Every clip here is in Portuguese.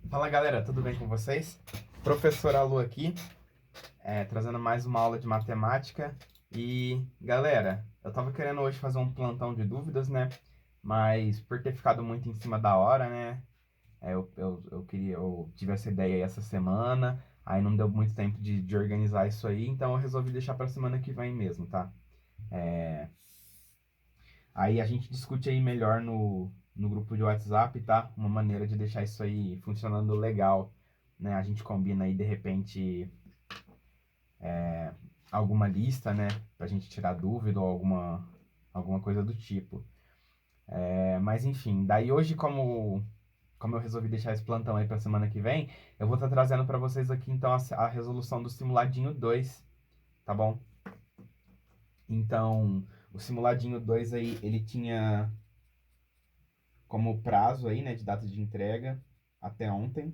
Fala galera, tudo bem com vocês? Professor Alu aqui, trazendo mais uma aula de matemática. E galera, eu tava querendo hoje fazer um plantão de dúvidas, né? Mas por ter ficado muito em cima da hora, né? Eu tive essa ideia aí essa semana, aí não deu muito tempo de organizar isso aí, então eu resolvi deixar pra semana que vem mesmo, tá? Aí a gente discute aí melhor no grupo de WhatsApp, tá? Uma maneira de deixar isso aí funcionando legal, né? A gente combina aí, de repente, alguma lista, né? Pra gente tirar dúvida ou alguma coisa do tipo. Mas enfim, daí hoje, como eu resolvi deixar esse plantão aí pra semana que vem, eu vou estar trazendo pra vocês aqui, então, a resolução do simuladinho 2, tá bom? Então, o simuladinho 2 aí, ele tinha como prazo aí, né, de data de entrega até ontem.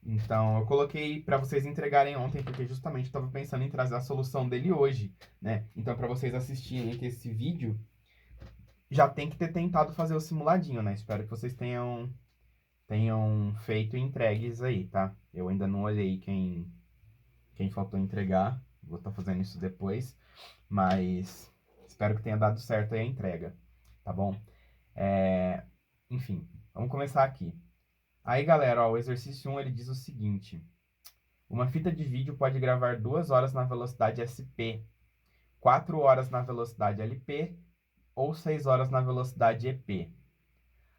Então, eu coloquei para vocês entregarem ontem, porque justamente eu estava pensando em trazer a solução dele hoje, né? Então, para vocês assistirem aqui esse vídeo, já tem que ter tentado fazer o simuladinho, né? Espero que vocês tenham feito e entregues aí, tá? Eu ainda não olhei quem faltou entregar, vou estar fazendo isso depois, mas espero que tenha dado certo aí a entrega, tá bom? Enfim, vamos começar aqui. Aí, galera, ó, o exercício 1 ele diz o seguinte: uma fita de vídeo pode gravar 2 horas na velocidade SP, 4 horas na velocidade LP ou 6 horas na velocidade EP.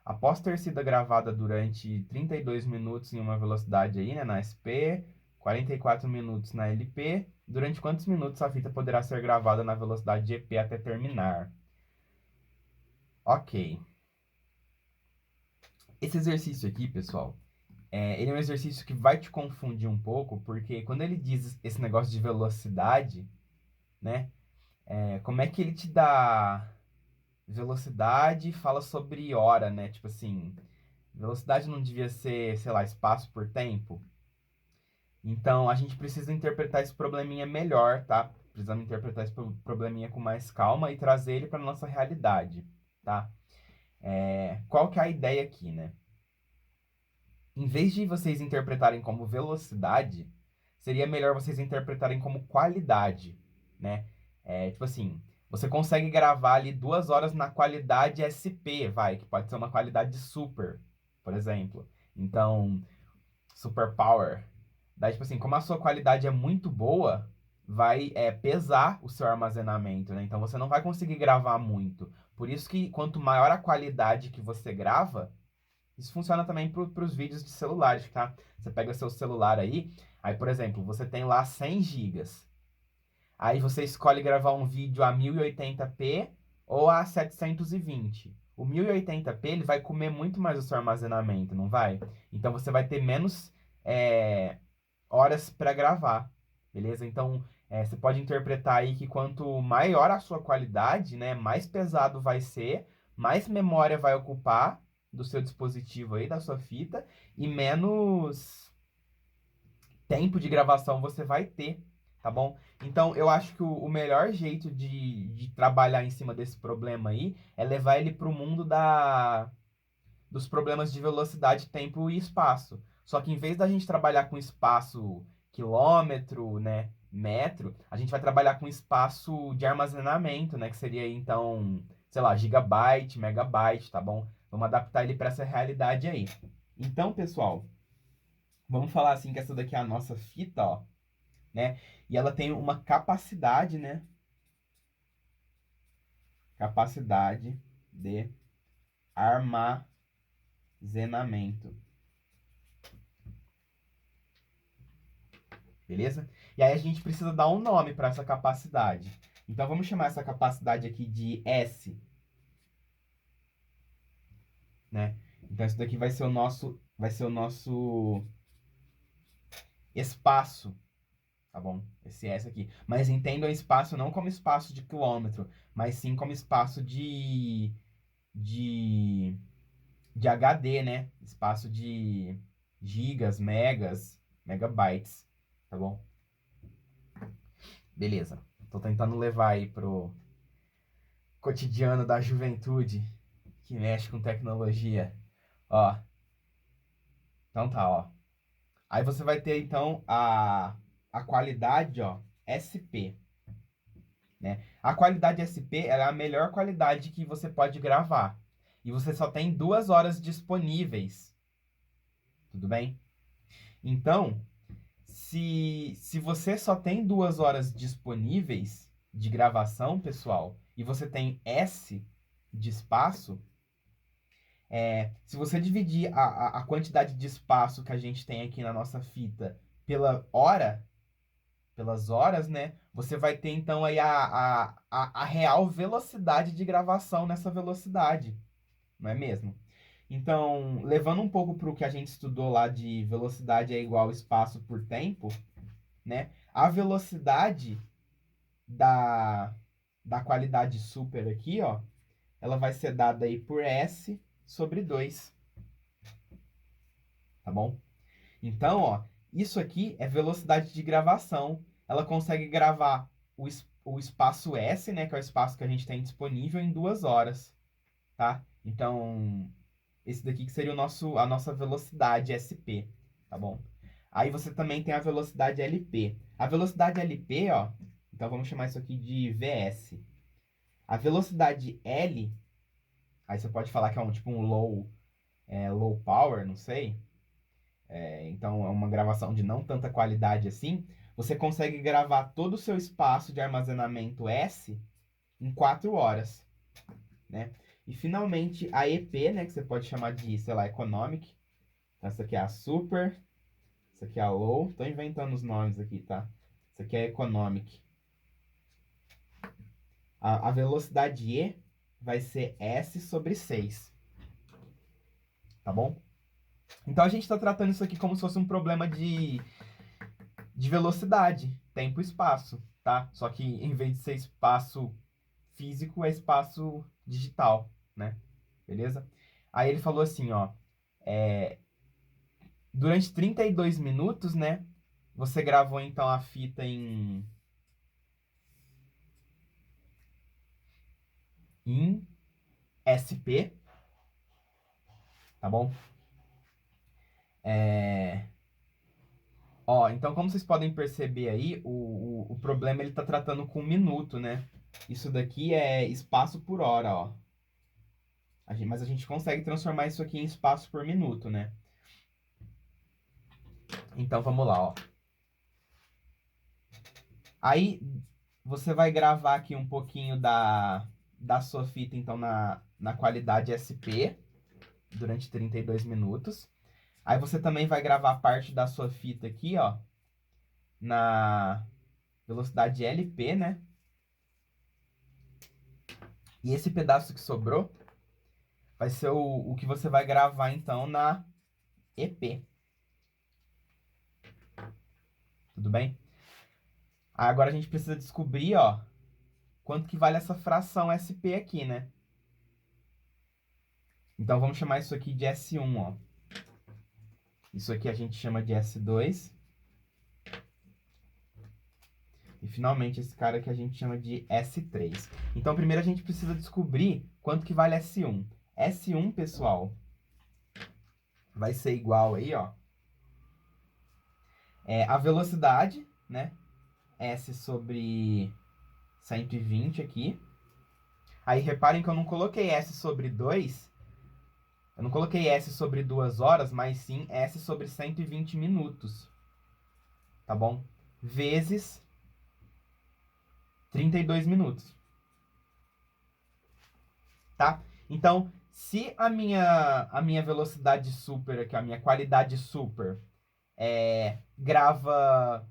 Após ter sido gravada durante 32 minutos em uma velocidade aí, né, na SP, 44 minutos na LP, durante quantos minutos a fita poderá ser gravada na velocidade EP até terminar? Ok. Esse exercício aqui, pessoal, ele é um exercício que vai te confundir um pouco, porque quando ele diz esse negócio de velocidade, né? Como é que ele te dá velocidade e fala sobre hora, né? Tipo assim, velocidade não devia ser, sei lá, espaço por tempo? Então, a gente precisa interpretar esse probleminha melhor, tá? Precisamos interpretar esse probleminha com mais calma e trazer ele para nossa realidade, tá? Qual que é a ideia aqui, né? Em vez de vocês interpretarem como velocidade, seria melhor vocês interpretarem como qualidade, né? Tipo assim, você consegue gravar ali 2 horas na qualidade SP, que pode ser uma qualidade super, por exemplo. Então, super power. Daí, tipo assim, como a sua qualidade é muito boa, vai pesar o seu armazenamento, né? Então, você não vai conseguir gravar muito. Por isso que quanto maior a qualidade que você grava, isso funciona também para os vídeos de celulares, tá? Você pega seu celular aí, por exemplo, você tem lá 100 gigas. Aí você escolhe gravar um vídeo a 1080p ou a 720. O 1080p ele vai comer muito mais o seu armazenamento, não vai? Então você vai ter menos horas para gravar, beleza? Então você pode interpretar aí que quanto maior a sua qualidade, né, mais pesado vai ser, mais memória vai ocupar do seu dispositivo aí, da sua fita, e menos tempo de gravação você vai ter, tá bom? Então, eu acho que o melhor jeito de trabalhar em cima desse problema aí é levar ele para o mundo dos problemas de velocidade, tempo e espaço. Só que em vez da gente trabalhar com espaço quilômetro, né, metro, a gente vai trabalhar com espaço de armazenamento, né, que seria então, sei lá, gigabyte, megabyte, tá bom? Vamos adaptar ele para essa realidade aí. Então, pessoal, vamos falar assim que essa daqui é a nossa fita, ó, né? E ela tem uma capacidade, né? Capacidade de armazenamento. Beleza? E aí a gente precisa dar um nome para essa capacidade. Então vamos chamar essa capacidade aqui de S, né? Então isso daqui vai ser o nosso vai ser o nosso espaço, tá bom? Esse S aqui. Mas entendam espaço não como espaço de quilômetro, mas sim como espaço de, de HD, né? Espaço de gigas, megas, megabytes, tá bom? Beleza. Tô tentando levar aí pro cotidiano da juventude que mexe com tecnologia. Ó, então tá, ó. Aí você vai ter, então, a qualidade, ó, SP, né? A qualidade SP, ela é a melhor qualidade que você pode gravar. E você só tem 2 horas disponíveis, tudo bem? Então, se você só tem 2 horas disponíveis de gravação, pessoal, e você tem S de espaço, se você dividir a quantidade de espaço que a gente tem aqui na nossa fita pela hora, pelas horas, né? Você vai ter então aí a real velocidade de gravação nessa velocidade, não é mesmo? Então, levando um pouco para o que a gente estudou lá de velocidade é igual espaço por tempo, né? A velocidade da, da qualidade super aqui, ó, ela vai ser dada aí por S sobre 2, tá bom? Então, ó, isso aqui é velocidade de gravação. Ela consegue gravar o espaço S, né, que é o espaço que a gente tem disponível, em 2 horas, tá? Então, esse daqui que seria a nossa velocidade SP, tá bom? Aí você também tem a velocidade LP. A velocidade LP, ó, então vamos chamar isso aqui de VS. A velocidade L, aí você pode falar que é tipo um low power, não sei. Então é uma gravação de não tanta qualidade assim. Você consegue gravar todo o seu espaço de armazenamento S em 4 horas, né? E finalmente a EP, né, que você pode chamar de, sei lá, Economic. Então, essa aqui é a Super, essa aqui é a Low. Tô inventando os nomes aqui, tá? Essa aqui é a Economic. A velocidade E vai ser S sobre 6, tá bom? Então a gente está tratando isso aqui como se fosse um problema de velocidade, tempo e espaço, tá? Só que em vez de ser espaço físico, é espaço digital, né? Beleza? Aí ele falou assim, ó, é, durante 32 minutos, né? Você gravou então a fita em SP, tá bom? É, ó, então como vocês podem perceber aí, o problema ele tá tratando com minuto, né? Isso daqui é espaço por hora, ó. Mas a gente consegue transformar isso aqui em espaço por minuto, né? Então vamos lá, ó. Aí você vai gravar aqui um pouquinho da sua fita, então, na qualidade SP, durante 32 minutos. Aí você também vai gravar parte da sua fita aqui, ó, na velocidade LP, né? E esse pedaço que sobrou vai ser o que você vai gravar, então, na EP. Tudo bem? Agora a gente precisa descobrir, ó, quanto que vale essa fração SP aqui, né? Então vamos chamar isso aqui de S1, ó. Isso aqui a gente chama de S2. E finalmente esse cara que a gente chama de S3. Então primeiro a gente precisa descobrir quanto que vale S1. S1, pessoal, vai ser igual aí, ó. A velocidade, né? S sobre 120 aqui. Aí reparem que eu não coloquei S sobre 2. Eu não coloquei S sobre 2 horas, mas sim S sobre 120 minutos. Tá bom? Vezes 32 minutos. Tá? Então, se a minha velocidade super aqui, a minha qualidade super, grava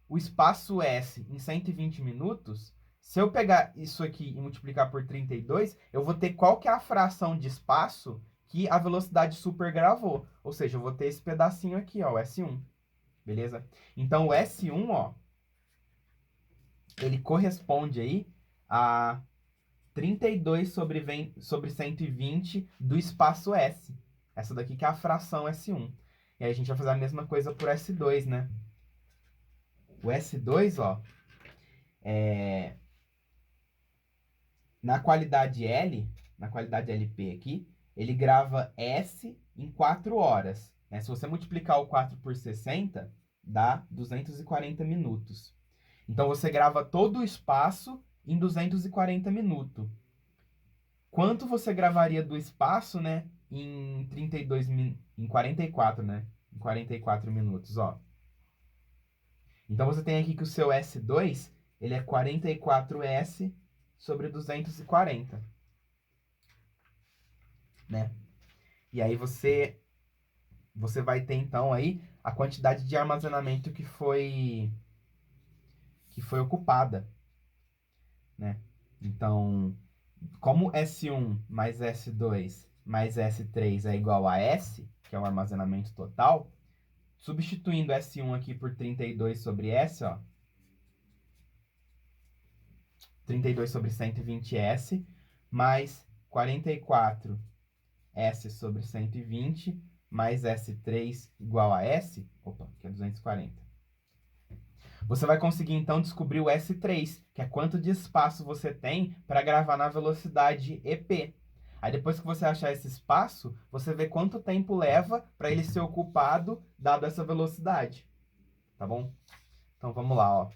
o espaço S em 120 minutos, se eu pegar isso aqui e multiplicar por 32, eu vou ter qual que é a fração de espaço que a velocidade super gravou. Ou seja, eu vou ter esse pedacinho aqui, ó, o S1. Beleza? Então, o S1, ó, ele corresponde aí a 32 sobre 120 do espaço S. Essa daqui que é a fração S1. E aí a gente vai fazer a mesma coisa por S2, né? O S2, ó, na qualidade L, na qualidade LP aqui, ele grava S em 4 horas. Né? Se você multiplicar o 4 por 60, dá 240 minutos. Então, você grava todo o espaço em 240 minutos. Quanto você gravaria do espaço, né, em 44, né? Em 44 minutos, ó. Então, você tem aqui que o seu S2, ele é 44S sobre 240, né? E aí você vai ter então aí a quantidade de armazenamento que foi ocupada, né? Então, como S1 mais S2 mais S3 é igual a S, que é o armazenamento total, substituindo S1 aqui por 32 sobre S, ó, 32 sobre 120S, mais 44S sobre 120, mais S3 igual a S, opa, que é 240. Você vai conseguir então descobrir o S3, que é quanto de espaço você tem para gravar na velocidade EP. Aí depois que você achar esse espaço, você vê quanto tempo leva para ele ser ocupado, dado essa velocidade. Tá bom? Então vamos lá, ó.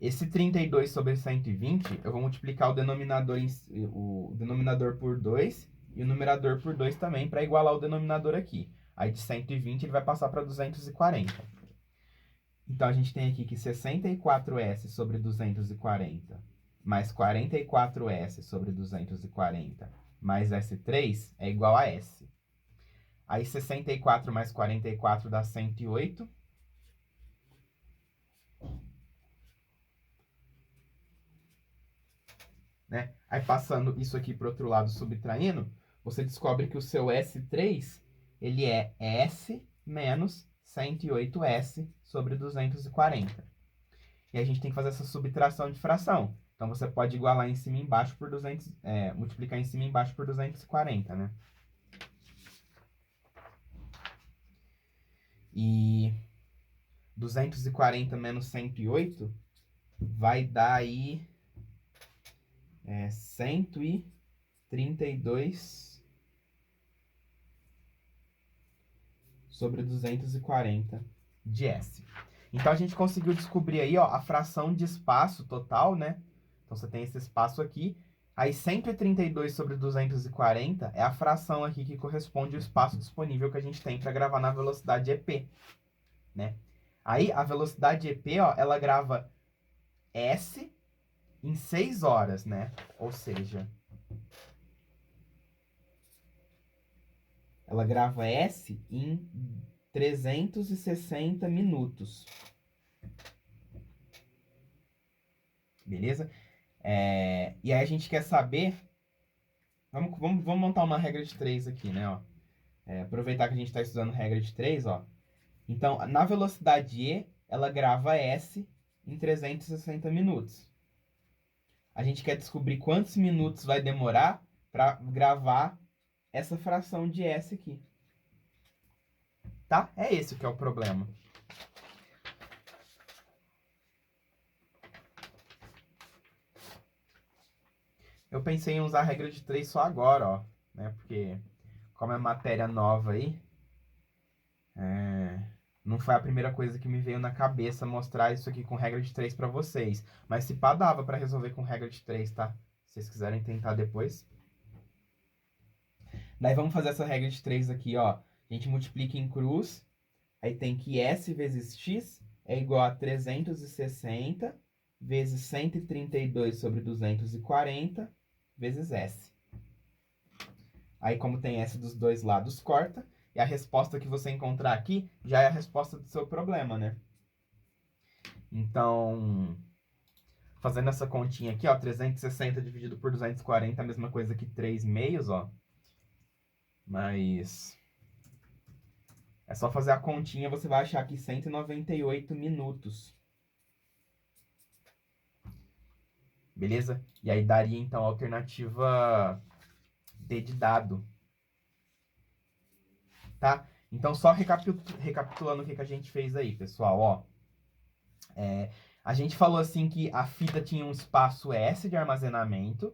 Esse 32 sobre 120, eu vou multiplicar o denominador por 2 e o numerador por 2 também, para igualar o denominador aqui. Aí de 120 ele vai passar para 240. Então, a gente tem aqui que 64S sobre 240 mais 44S sobre 240 mais S3 é igual a S. Aí, 64 mais 44 dá 108. Né? Aí, passando isso aqui para o outro lado, subtraindo, você descobre que o seu S3 ele é S menos 108S sobre 240. E a gente tem que fazer essa subtração de fração. Então, você pode igualar em cima e embaixo por 200, multiplicar em cima e embaixo por 240, né? E 240 menos 108 vai dar aí 132 sobre 240 de S. Então, a gente conseguiu descobrir aí, ó, a fração de espaço total, né? Então, você tem esse espaço aqui. Aí, 132 sobre 240 é a fração aqui que corresponde ao espaço disponível que a gente tem para gravar na velocidade EP, né? Aí, a velocidade EP, ó, ela grava S em 6 horas, né? Ou seja, ela grava S em 360 minutos. Beleza? E aí a gente quer saber. Vamos montar uma regra de 3 aqui, né? Ó. Aproveitar que a gente está estudando regra de 3, ó. Então, na velocidade E, ela grava S em 360 minutos. A gente quer descobrir quantos minutos vai demorar para gravar essa fração de S aqui. Tá? É esse que é o problema. Eu pensei em usar a regra de 3 só agora, ó. Né? Porque, como é matéria nova aí, não foi a primeira coisa que me veio na cabeça mostrar isso aqui com regra de 3 para vocês. Mas se pá, dava para resolver com regra de 3, tá? Se vocês quiserem tentar depois. Daí vamos fazer essa regra de 3 aqui, ó. A gente multiplica em cruz. Aí tem que S vezes X é igual a 360 vezes 132 sobre 240 vezes S. Aí, como tem S dos dois lados, corta. E a resposta que você encontrar aqui já é a resposta do seu problema, né? Então, Fazendo essa continha aqui, ó, 360 dividido por 240 é a mesma coisa que 3 meios, ó. Mas é só fazer a continha, você vai achar aqui 198 minutos. Beleza? E aí daria, então, a alternativa D de dado. Tá? Então, só recapitulando o que a gente fez aí, pessoal, ó. A gente falou assim que a fita tinha um espaço S de armazenamento,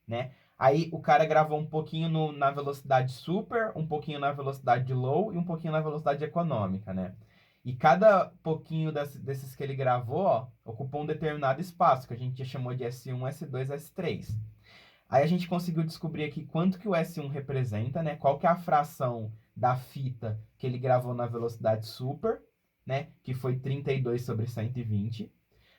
né? Aí o cara gravou um pouquinho na velocidade super, um pouquinho na velocidade low e um pouquinho na velocidade econômica, né? E cada pouquinho desses que ele gravou, ó, ocupou um determinado espaço, que a gente já chamou de S1, S2, S3. Aí a gente conseguiu descobrir aqui quanto que o S1 representa, né? Qual que é a fração da fita que ele gravou na velocidade super, né? Que foi 32 sobre 120.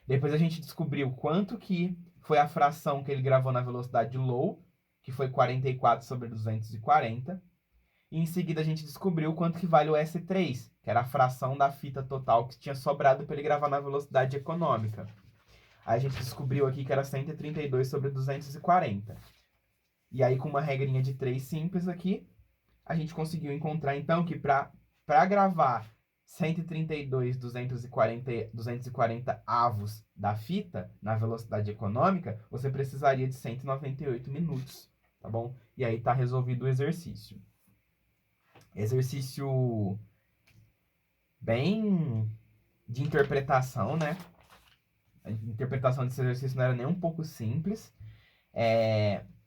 Depois a gente descobriu quanto que foi a fração que ele gravou na velocidade low, que foi 44 sobre 240. E em seguida a gente descobriu quanto que vale o S3, que era a fração da fita total que tinha sobrado para ele gravar na velocidade econômica. Aí a gente descobriu aqui que era 132 sobre 240. E aí, com uma regrinha de 3 simples aqui, a gente conseguiu encontrar, então, que para gravar 132, 240 avos da fita na velocidade econômica, você precisaria de 198 minutos, tá bom? E aí tá resolvido o exercício. Exercício bem de interpretação, né? A interpretação desse exercício não era nem um pouco simples.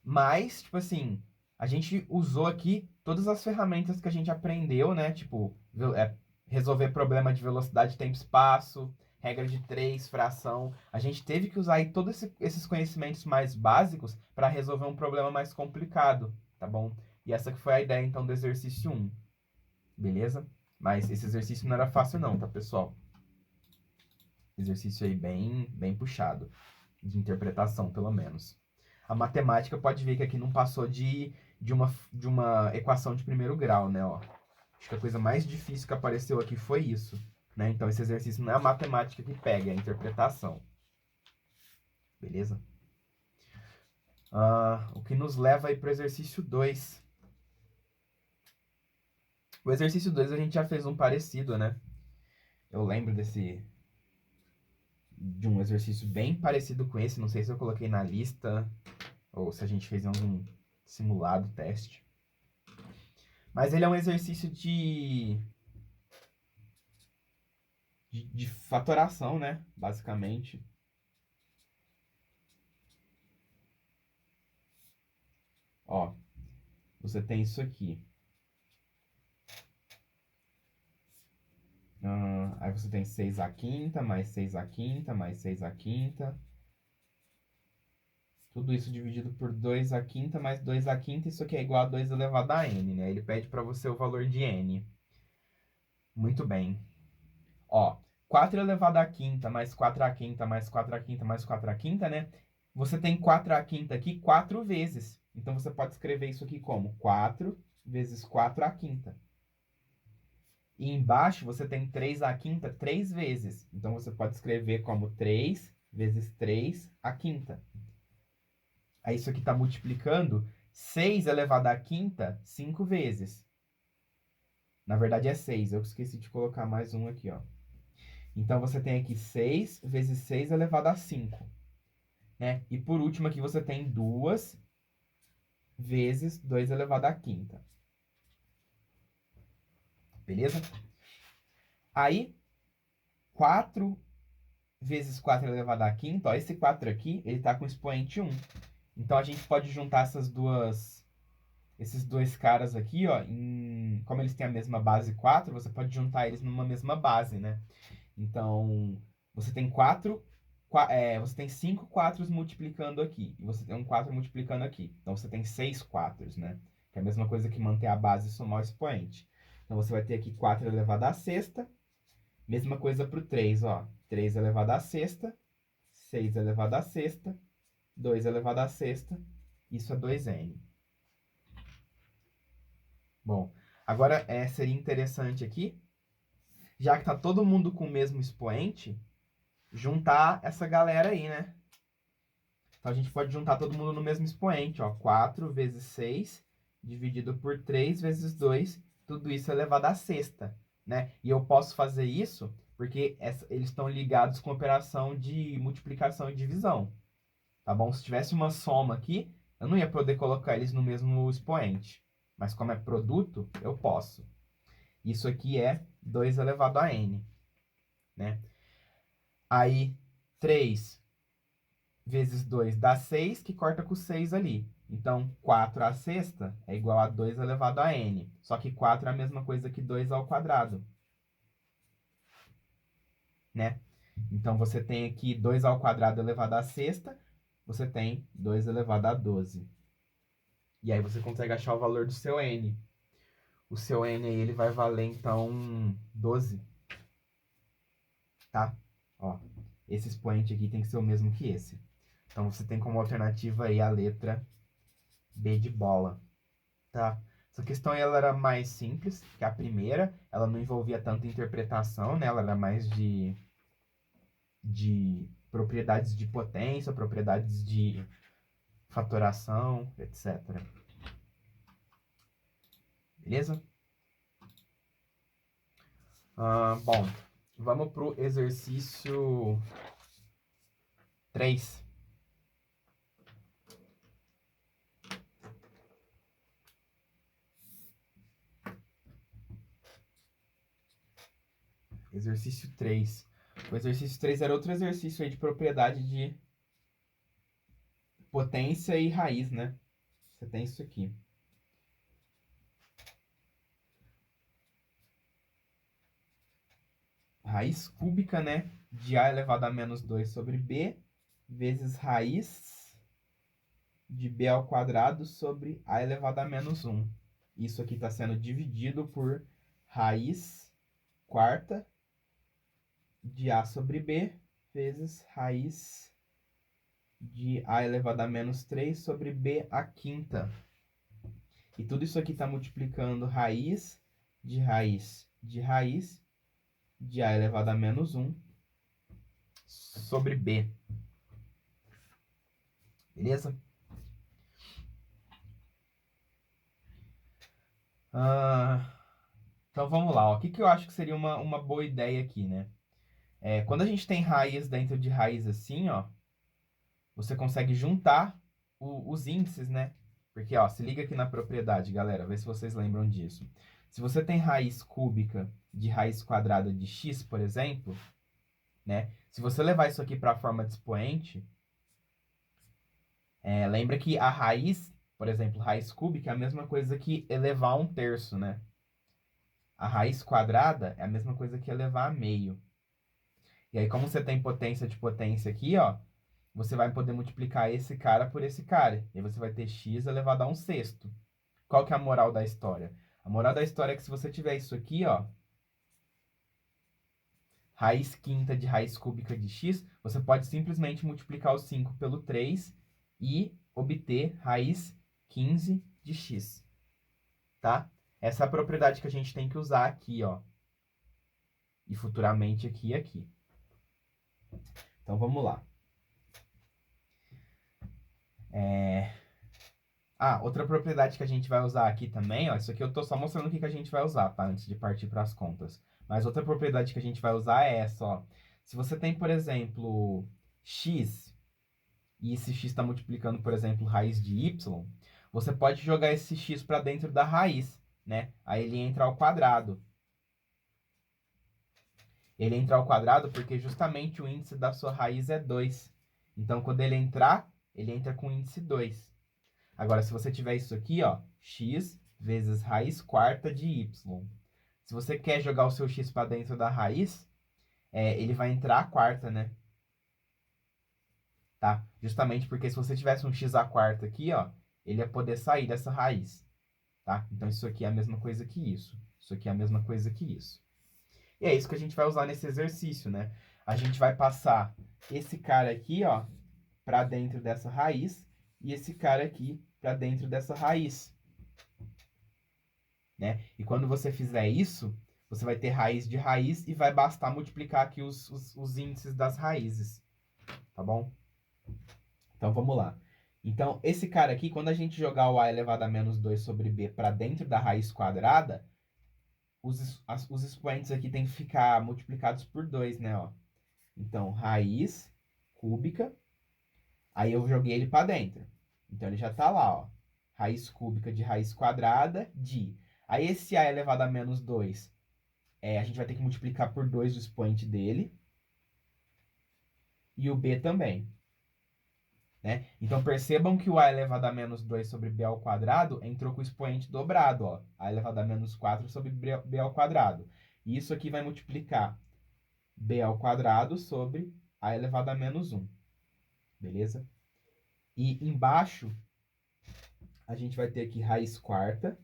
Mas, tipo assim, a gente usou aqui todas as ferramentas que a gente aprendeu, né? Tipo, resolver problema de velocidade, tempo e espaço, regra de 3, fração. A gente teve que usar aí todos esses conhecimentos mais básicos para resolver um problema mais complicado, tá bom? E essa que foi a ideia, então, do exercício 1. Beleza? Mas esse exercício não era fácil não, tá, pessoal? Exercício aí bem puxado. De interpretação, pelo menos. A matemática pode ver que aqui não passou de uma equação de primeiro grau, né? Ó. Acho que a coisa mais difícil que apareceu aqui foi isso. Né? Então, esse exercício não é a matemática que pega, é a interpretação. Beleza? O que nos leva aí para o exercício 2. O exercício 2 a gente já fez um parecido, né? Eu lembro de um exercício bem parecido com esse. Não sei se eu coloquei na lista ou se a gente fez em algum simulado, teste. Mas ele é um exercício de fatoração, né? Basicamente. Ó, você tem isso aqui. Aí você tem 6 à quinta, mais 6 à quinta, mais 6 à quinta. Tudo isso dividido por 2 à quinta, mais 2 à quinta. Isso aqui é igual a 2 elevado a n, né? Ele pede para você o valor de n. Muito bem. Ó, 4 elevado à quinta, mais 4 à quinta, mais 4 à quinta, mais 4 à quinta, né? Você tem 4 à quinta aqui 4 vezes. Então, você pode escrever isso aqui como 4 vezes 4 à quinta. E embaixo você tem 3 à quinta 3 vezes. Então, você pode escrever como 3 vezes 3 à quinta. Aí, isso aqui está multiplicando 6 elevado à quinta 5 vezes. Na verdade, é 6. Eu esqueci de colocar mais um aqui, ó. Então, você tem aqui 6 vezes 6 elevado a 5. Né? E por último, aqui você tem 2 vezes 2 elevado à quinta. Beleza? Aí, 4 vezes 4 elevado à quinta, ó, esse 4 aqui, ele tá com expoente 1. Então, a gente pode juntar esses dois caras aqui, ó, como eles têm a mesma base 4, você pode juntar eles numa mesma base, né? Então, você tem você tem 5 quatros multiplicando aqui, e você tem um 4 multiplicando aqui. Então, você tem 6 quatros, né? Que é a mesma coisa que manter a base e somar o expoente. Então, você vai ter aqui 4 elevado à sexta. Mesma coisa para o 3, ó. 3 elevado à sexta, 6 elevado à sexta, 2 elevado à sexta. Isso é 2n. Bom, agora seria interessante aqui, já que tá todo mundo com o mesmo expoente, juntar essa galera aí, né? Então, a gente pode juntar todo mundo no mesmo expoente, ó. 4 vezes 6, dividido por 3 vezes 2, tudo isso elevado à sexta, né? E eu posso fazer isso porque eles estão ligados com a operação de multiplicação e divisão, tá bom? Se tivesse uma soma aqui, eu não ia poder colocar eles no mesmo expoente. Mas como é produto, eu posso. Isso aqui é 2 elevado a n, né? Aí, 3 vezes 2 dá 6, que corta com 6 ali. Então, 4 à sexta é igual a 2 elevado a n. Só que 4 é a mesma coisa que 2 ao quadrado, né? Então, você tem aqui 2 ao quadrado elevado à sexta, você tem 2 elevado a 12. E aí você consegue achar o valor do seu n. O seu n aí, ele vai valer, então, 12. Tá? Ó, esse expoente aqui tem que ser o mesmo que esse. Então, você tem como alternativa aí a letra B de bola, tá? Essa questão ela era mais simples que a primeira. Ela não envolvia tanta interpretação, né? Ela era mais de propriedades de potência, propriedades de fatoração, etc. Beleza? Bom, vamos para o exercício 3. Exercício 3. O exercício 3 era outro exercício aí de propriedade de potência e raiz, né? Você tem isso aqui. Raiz cúbica, né? De A elevado a menos 2 sobre B, vezes raiz de B ao quadrado sobre A elevado a menos 1. Isso aqui está sendo dividido por raiz quarta de A sobre B, vezes raiz de A elevado a menos 3 sobre B à quinta. E tudo isso aqui está multiplicando raiz de raiz de raiz de A elevado a menos 1 sobre B. Beleza? Então vamos lá. Ó. O que, que eu acho que seria uma boa ideia aqui, né? Quando a gente tem raiz dentro de raiz assim, ó, você consegue juntar os índices, né? Porque, ó, se liga aqui na propriedade, galera, vê se vocês lembram disso. Se você tem raiz cúbica de raiz quadrada de x, por exemplo, né? Se você levar isso aqui para a forma de expoente, lembra que a raiz, por exemplo, raiz cúbica é a mesma coisa que elevar a 1/3, né? A raiz quadrada é a mesma coisa que elevar a meio. E aí, como você tem potência de potência aqui, ó, você vai poder multiplicar esse cara por esse cara. E aí você vai ter x elevado a 1/6. Qual que é a moral da história? A moral da história é que se você tiver isso aqui, ó, raiz quinta de raiz cúbica de x, você pode simplesmente multiplicar o 5 pelo 3 e obter raiz 15 de x, tá? Essa é a propriedade que a gente tem que usar aqui, ó. E futuramente aqui e aqui. Então, vamos lá. Outra propriedade que a gente vai usar aqui também, ó, isso aqui eu tô só mostrando o que a gente vai usar, tá? Antes de partir para as contas. Mas outra propriedade que a gente vai usar é essa, ó. Se você tem, por exemplo, x, e esse x está multiplicando, por exemplo, raiz de y, você pode jogar esse x para dentro da raiz, né? Aí ele entra ao quadrado. Ele entra ao quadrado porque justamente o índice da sua raiz é 2. Então, quando ele entrar, ele entra com o índice 2. Agora, se você tiver isso aqui, ó, x vezes raiz quarta de y. Se você quer jogar o seu x para dentro da raiz, ele vai entrar a quarta, né? Tá? Justamente porque se você tivesse um x à quarta aqui, ó, ele ia poder sair dessa raiz. Tá? Então, isso aqui é a mesma coisa que isso. Isso aqui é a mesma coisa que isso. E é isso que a gente vai usar nesse exercício, né? A gente vai passar esse cara aqui, ó, para dentro dessa raiz e esse cara aqui para dentro dessa raiz, né? E quando você fizer isso, você vai ter raiz de raiz e vai bastar multiplicar aqui os índices das raízes, tá bom? Então, vamos lá. Então, esse cara aqui, quando a gente jogar o a elevado a menos 2 sobre b para dentro da raiz quadrada, os expoentes aqui tem que ficar multiplicados por 2, né? Ó. Então, raiz cúbica, aí eu joguei ele para dentro. Então, ele já está lá, ó. Raiz cúbica de raiz quadrada de... Aí, esse a elevado a menos 2, a gente vai ter que multiplicar por 2 o expoente dele. E o b também. Né? Então, percebam que o a elevado a menos 2 sobre b ao quadrado entrou com o expoente dobrado, ó. A elevado a menos 4 sobre b ao quadrado. E isso aqui vai multiplicar b ao quadrado sobre a elevado a menos 1. Beleza? E embaixo, a gente vai ter aqui raiz quarta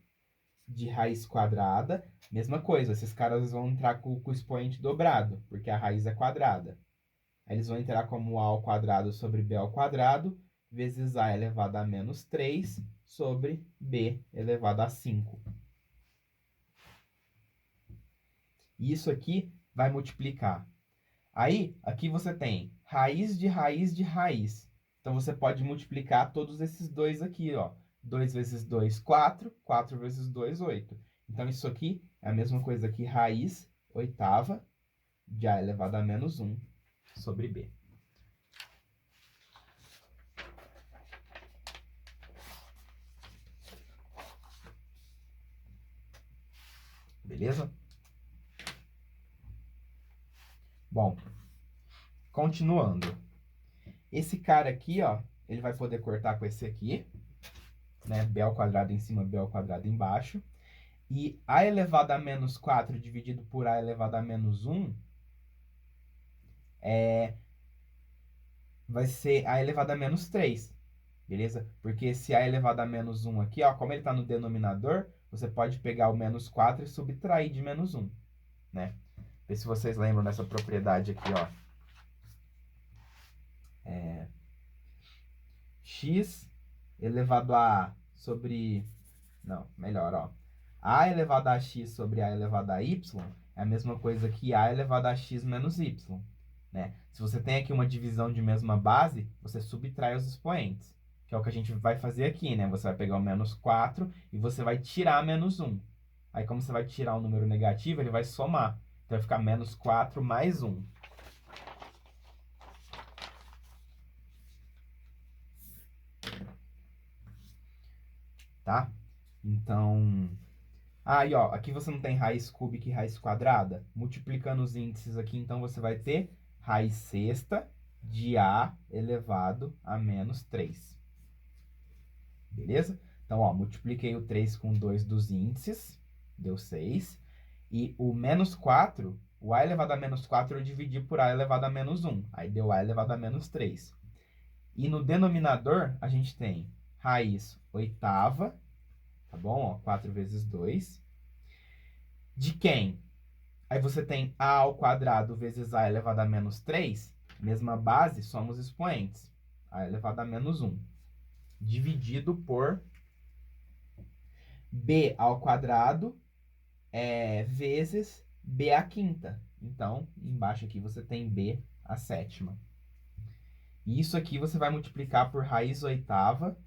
de raiz quadrada. Mesma coisa, esses caras vão entrar com o expoente dobrado, porque a raiz é quadrada. Aí eles vão entrar como a ao quadrado sobre b ao quadrado, vezes a elevado a menos 3 sobre b elevado a 5. Isso aqui vai multiplicar. Aí, aqui você tem raiz de raiz de raiz. Então, você pode multiplicar todos esses dois aqui, ó. 2 vezes 2, 4. 4 vezes 2, 8. Então, isso aqui é a mesma coisa que raiz oitava de a elevado a menos 1 sobre b. Beleza? Bom, continuando. Esse cara aqui, ó, ele vai poder cortar com esse aqui, né? B ao quadrado em cima, B ao quadrado embaixo. E a elevado a menos 4 dividido por a elevado a menos 1 vai ser a elevado a menos 3, beleza? Porque se a elevado a menos 1 aqui, ó, como ele está no denominador, você pode pegar o menos 4 e subtrair de menos 1, né? Vê se vocês lembram dessa propriedade aqui, ó. X elevado a sobre... Não, melhor, ó. A elevado a x sobre a elevado a y é a mesma coisa que a elevado a x menos y, né? Se você tem aqui uma divisão de mesma base, você subtrai os expoentes, que é o que a gente vai fazer aqui, né? Você vai pegar o menos 4 e você vai tirar menos 1. Aí, como você vai tirar um número negativo, ele vai somar. Então, vai ficar menos 4 mais 1. Tá? Então... Aí, ó, aqui você não tem raiz cúbica e raiz quadrada? Multiplicando os índices aqui, então você vai ter raiz sexta de a elevado a menos 3. Beleza? Então, ó, multipliquei o 3 com 2 dos índices, deu 6. E o menos 4, o a elevado a menos 4 eu dividi por a elevado a menos 1. Aí deu a elevado a menos 3. E no denominador, a gente tem raiz oitava, tá bom? Ó, 4 vezes 2. De quem? Aí você tem a ao quadrado vezes a elevado a menos 3. Mesma base, somos expoentes. A elevado a menos 1. Dividido por b ao quadrado vezes b à quinta. Então, embaixo aqui você tem b à sétima. E isso aqui você vai multiplicar por raiz oitava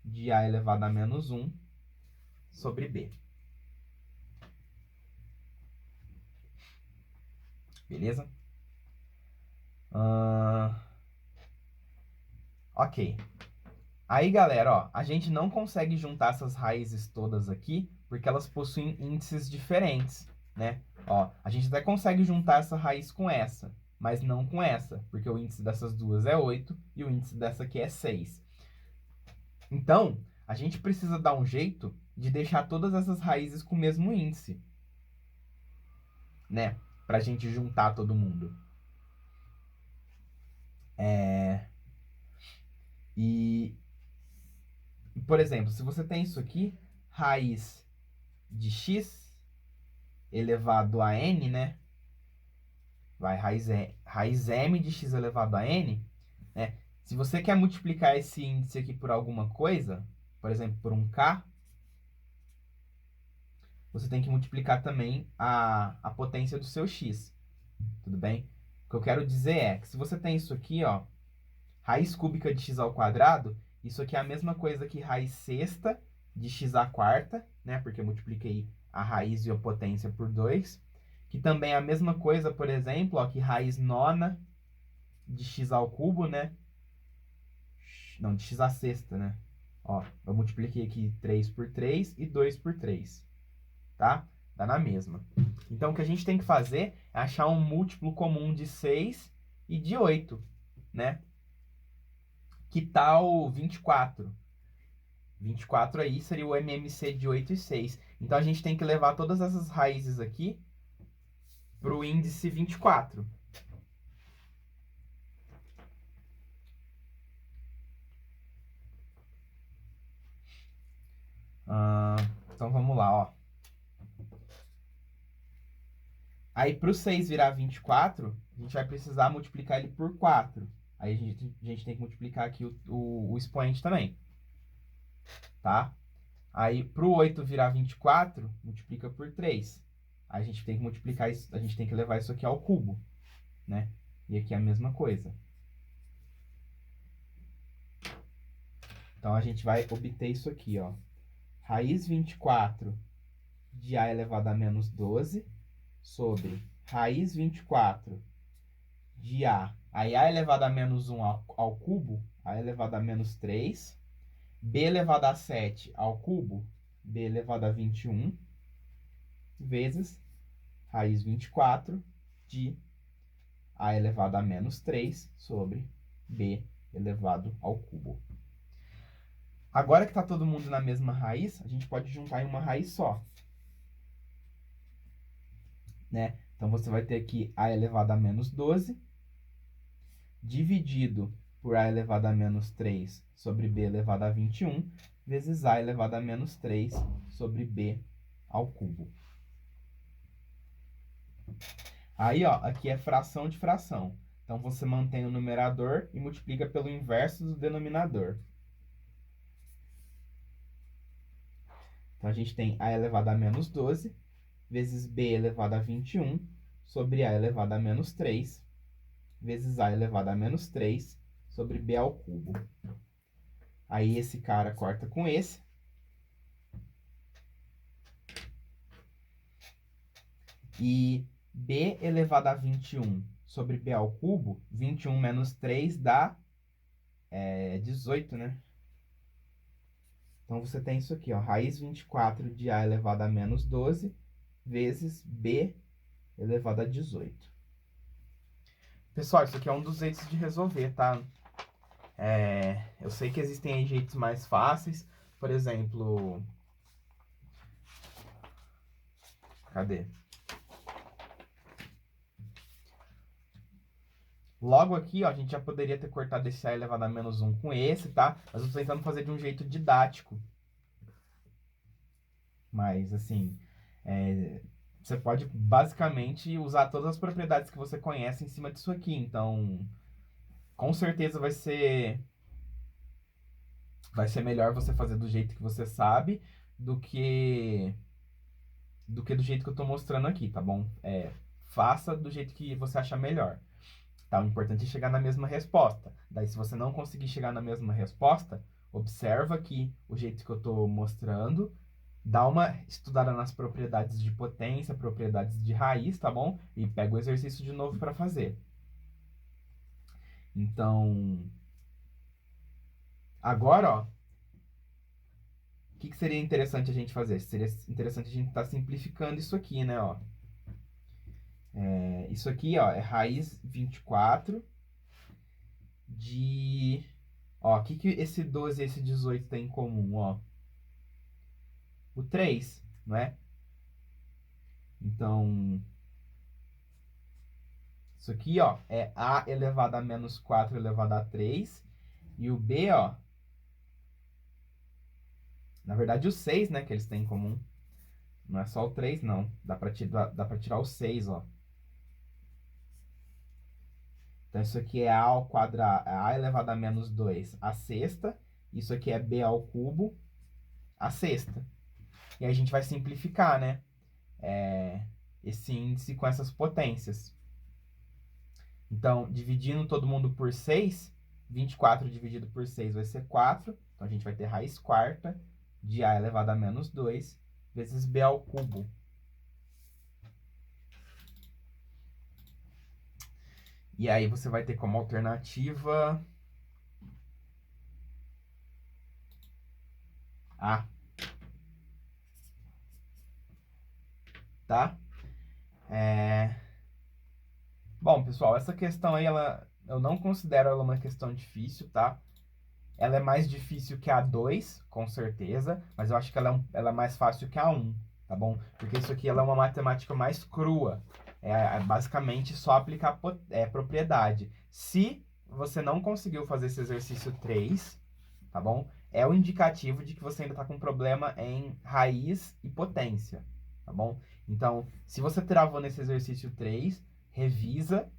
de a elevado a menos 1 sobre b. Beleza? Ok. Aí, galera, ó, a gente não consegue juntar essas raízes todas aqui, porque elas possuem índices diferentes, né? Ó, a gente até consegue juntar essa raiz com essa, mas não com essa, porque o índice dessas duas é 8 e o índice dessa aqui é 6. Então, a gente precisa dar um jeito de deixar todas essas raízes com o mesmo índice, né? Pra gente juntar todo mundo. E, por exemplo, se você tem isso aqui, raiz de x elevado a n, né? Vai raiz m de x elevado a n, né? Se você quer multiplicar esse índice aqui por alguma coisa, por exemplo, por um k, você tem que multiplicar também a potência do seu x, tudo bem? O que eu quero dizer é que se você tem isso aqui, ó, Raiz cúbica de x ao quadrado, isso aqui é a mesma coisa que raiz sexta de x à quarta, né? Porque eu multipliquei a raiz e a potência por 2. Que também é a mesma coisa, por exemplo, ó, que raiz nona de x ao cubo, né? Não, de x à sexta, né? Ó, eu multipliquei aqui 3 por 3 e 2 por 3, tá? Dá na mesma. Então, o que a gente tem que fazer é achar um múltiplo comum de 6 e de 8, né? Que tal 24? 24 aí seria o MMC de 8 e 6. Então, a gente tem que levar todas essas raízes aqui para o índice 24. Então, vamos lá, ó. Aí, para o 6 virar 24, a gente vai precisar multiplicar ele por 4. Aí, a gente tem que multiplicar aqui o expoente também, tá? Aí, para o 8 virar 24, multiplica por 3. Aí, a gente tem que multiplicar isso, a gente tem que levar isso aqui ao cubo, né? E aqui é a mesma coisa. Então, a gente vai obter isso aqui, ó. Raiz 24 de a elevado a menos 12 sobre raiz 24 de a. Aí, a elevado a menos 1 ao cubo, a elevado a menos 3. B elevado a 7 ao cubo, b elevado a 21, vezes raiz 24 de a elevado a menos 3 sobre b elevado ao cubo. Agora que está todo mundo na mesma raiz, a gente pode juntar em uma raiz só, né? Então, você vai ter aqui a elevado a menos 12, dividido por a elevado a menos 3 sobre b elevado a 21, vezes a elevado a menos 3 sobre b ao cubo. Aí, ó, aqui é fração de fração. Então, você mantém o numerador e multiplica pelo inverso do denominador. Então, a gente tem a elevado a menos 12 vezes b elevado a 21 sobre a elevado a menos 3 vezes a elevado a menos 3 sobre b ao cubo. Aí, esse cara corta com esse. E b elevado a 21 sobre b ao cubo, 21 menos 3 dá 18, né? Então, você tem isso aqui, ó, raiz 24 de a elevado a menos 12 vezes b elevado a 18. Pessoal, isso aqui é um dos jeitos de resolver, tá? Eu sei que existem aí jeitos mais fáceis. Por exemplo... Cadê? Logo aqui, ó, a gente já poderia ter cortado esse a elevado a menos 1 com esse, tá? Mas eu tô tentando fazer de um jeito didático. Mas, assim, você pode basicamente usar todas as propriedades que você conhece em cima disso aqui. Então, com certeza vai ser melhor você fazer do jeito que você sabe do que do jeito que eu tô mostrando aqui, tá bom? Faça do jeito que você achar melhor. Tá? O importante é chegar na mesma resposta. Daí, se você não conseguir chegar na mesma resposta, observa aqui o jeito que eu estou mostrando, dá uma estudada nas propriedades de potência, propriedades de raiz, tá bom? E pega o exercício de novo para fazer. Então, agora, ó, o que seria interessante a gente fazer? Seria interessante a gente estar simplificando isso aqui, né, ó. Isso aqui, ó, é raiz 24 de... Ó, o que esse 12 e esse 18 tem em comum, ó? O 3, não é? Então, isso aqui, ó, é a elevado a menos 4 elevado a 3. E o b, ó, na verdade o 6, né, que eles têm em comum. Não é só o 3, não. Dá pra tirar o 6, ó. Então, isso aqui é a ao quadrado, a elevado a menos 2, a sexta. Isso aqui é b ao cubo, a sexta. E aí a gente vai simplificar, né, esse índice com essas potências. Então, dividindo todo mundo por 6, 24 dividido por 6 vai ser 4. Então, a gente vai ter raiz quarta de A elevado a menos 2 vezes B ao cubo. E aí, você vai ter como alternativa A. Tá? Bom, pessoal, essa questão aí, eu não considero ela uma questão difícil, tá? Ela é mais difícil que a 2, com certeza, mas eu acho que ela é mais fácil que a 1, tá bom? Porque isso aqui ela é uma matemática mais crua. É basicamente só aplicar propriedade. Se você não conseguiu fazer esse exercício 3, tá bom? É o indicativo de que você ainda está com problema em raiz e potência, tá bom? Então, se você travou nesse exercício 3, revisa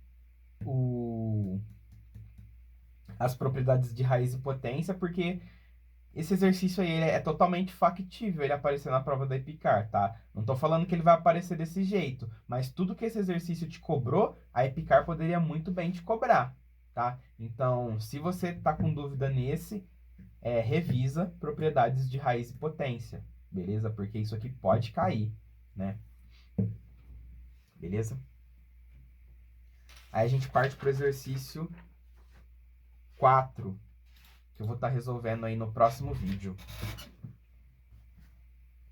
as propriedades de raiz e potência, porque esse exercício aí ele é totalmente factível ele aparecer na prova da Epicar, tá? Não tô falando que ele vai aparecer desse jeito, mas tudo que esse exercício te cobrou, a Epicar poderia muito bem te cobrar, tá? Então, se você tá com dúvida nesse, revisa propriedades de raiz e potência, beleza? Porque isso aqui pode cair, né? Beleza? Aí a gente parte pro exercício 4, que eu vou estar resolvendo aí no próximo vídeo.